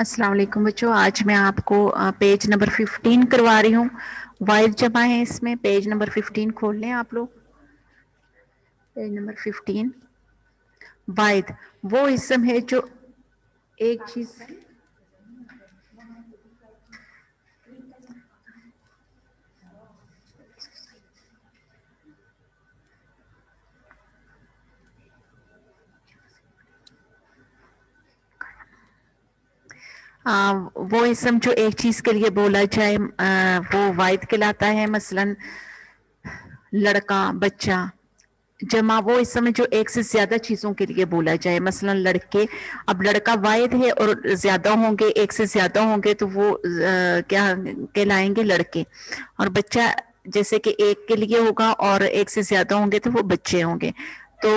السلام علیکم بچوں، آج میں آپ کو پیج نمبر 15 کروا رہی ہوں. واحد جمع ہے اس میں. پیج نمبر 15 کھول لیں آپ لوگ. Page number 15. واحد وہ اسم ہے جو ایک چیز وہ اسم جو ایک چیز کے لیے بولا جائے وہ واحد کہلاتا ہے. مثلاً لڑکا، بچہ. جمع وہ اسم ہے جو ایک سے زیادہ چیزوں کے لیے بولا جائے. مثلاً لڑکے. اب لڑکا واحد ہے اور زیادہ ہوں گے، ایک سے زیادہ ہوں گے تو وہ کیا کہلائیں گے؟ لڑکے. اور بچہ جیسے کہ ایک کے لیے ہوگا اور ایک سے زیادہ ہوں گے تو وہ بچے ہوں گے. تو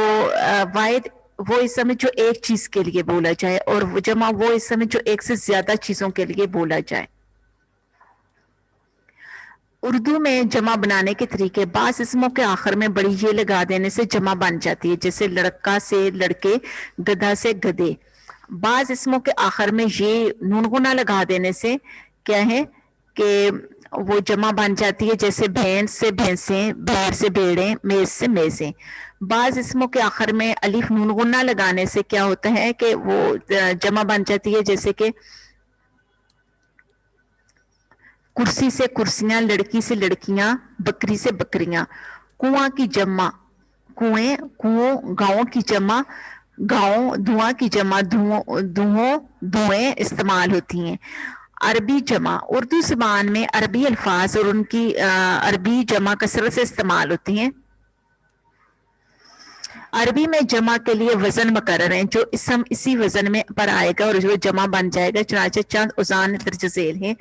واحد وہ اسم ہے جو ایک چیز کے لیے بولا جائے، اور جمع وہ اسم ہے جو ایک سے زیادہ چیزوں کے لیے بولا جائے. اردو میں جمع بنانے کے طریقے: بعض اسموں کے آخر میں بڑی یہ لگا دینے سے جمع بن جاتی ہے، جیسے لڑکا سے لڑکے، گدھا سے گدھے. بعض اسموں کے آخر میں یہ نون گنا لگا دینے سے کیا ہے کہ وہ جمع بن جاتی ہے، جیسے بھینس سے بھینسیں، بھیڑ سے بھیڑیں، میز سے میزیں. بعض اسموں کے آخر میں الف نون گنا لگانے سے کیا ہوتا ہے کہ وہ جمع بن جاتی ہے، جیسے کہ کرسی سے کرسیاں، لڑکی سے لڑکیاں، بکری سے بکریاں. کنواں کی جمع کنویں، کنووں. گاؤں کی جمع گاؤں. دھواں کی جمع دھوؤں، دھوئیں استعمال ہوتی ہیں. عربی جمع: اردو زبان میں عربی الفاظ اور ان کی عربی جمع کثرت سے استعمال ہوتی ہیں. عربی میں جمع کے لیے وزن مقرر ہیں، جو اسم اسی وزن میں پر آئے گا اور جو جمع بن جائے گا. چنانچہ چند اوزان درج ذیل ہیں.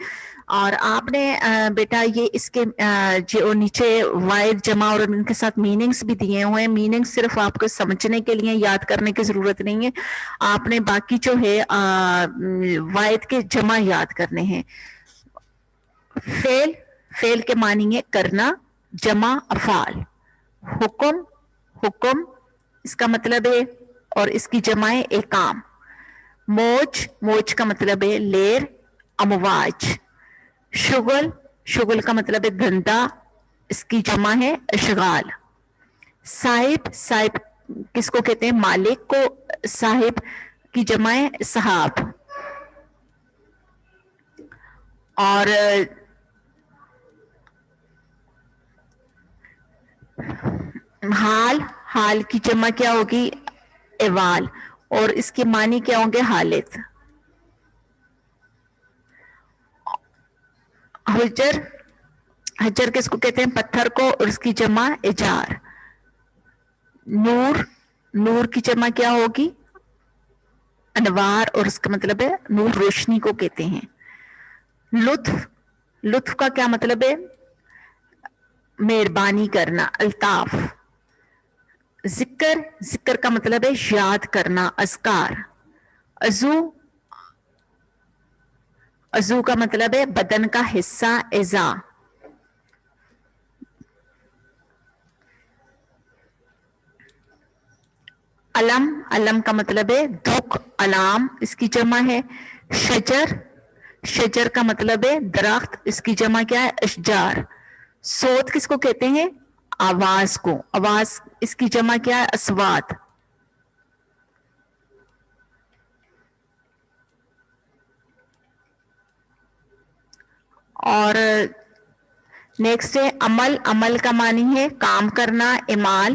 اور آپ نے بیٹا یہ اس کے جو نیچے واحد جمع اور ان کے ساتھ میننگز بھی دیے ہوئے ہیں. میننگ صرف آپ کو سمجھنے کے لیے، یاد کرنے کی ضرورت نہیں ہے. آپ نے باقی جو ہے واحد کے جمع یاد کرنے ہیں. فعل کے معنی ہے کرنا. جمع افعال. حکم، حکم اس کا مطلب ہے، اور اس کی جمع ہے احکام. موج، موج کا مطلب ہے لہر، امواج. شغل، شغل کا مطلب ہے دھندا، اس کی جمع ہے اشغال. صاحب، صاحب کس کو کہتے ہیں؟ مالک کو. صاحب کی جمع ہے صحاب. اور حال، حال کی جمع کیا ہوگی؟ احوال. اور اس کے معنی کیا ہوں گے؟ حالت. حجر، حجر کس کو کہتے ہیں؟ پتھر کو، اور اس کی جمع اجار. نور، نور کی جمع کیا ہوگی؟ انوار، اور اس کا مطلب ہے نور، روشنی کو کہتے ہیں. لطف، لطف کا کیا مطلب ہے؟ مہربانی کرنا، الطاف. ذکر، ذکر کا مطلب ہے یاد کرنا، اذکار. عضو، عضو کا مطلب ہے بدن کا حصہ، اعضاء. علم، علم کا مطلب ہے دکھ، علام اس کی جمع ہے. شجر، شجر کا مطلب ہے درخت، اس کی جمع کیا ہے؟ اشجار. صوت کس کو کہتے ہیں؟ آواز کو. آواز اس کی جمع کیا ہے؟ اصوات. اور نیکسٹ ہے عمل، عمل کا معنی ہے کام کرنا، اعمال.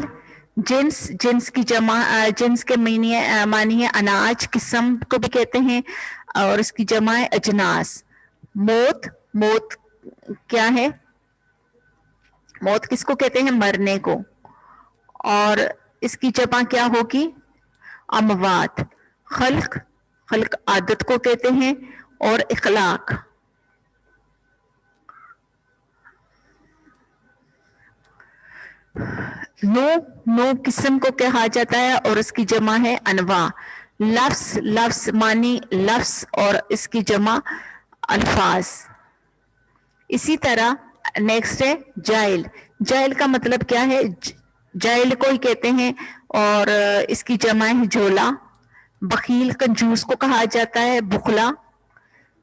جنس، جنس کی جمع، جنس کے معنی ہے اناج، قسم کو بھی کہتے ہیں، اور اس کی جمع ہے اجناس. موت، موت کیا ہے؟ موت کس کو کہتے ہیں؟ مرنے کو. اور اس کی جمع کیا ہوگی؟ اموات. خلق، خلق عادت کو کہتے ہیں، اور اخلاق. نو، نو قسم کو کہا جاتا ہے اور اس کی جمع ہے انواع. لفظ، لفظ معنی لفظ اور اس کی جمع الفاظ. اسی طرح نیکسٹ ہے جاہل. جاہل کا مطلب کیا ہے؟ جاہل کو ہی کہتے ہیں، اور اس کی جمع ہے جھولا. بخیل، کنجوس کو کہا جاتا ہے بخلا.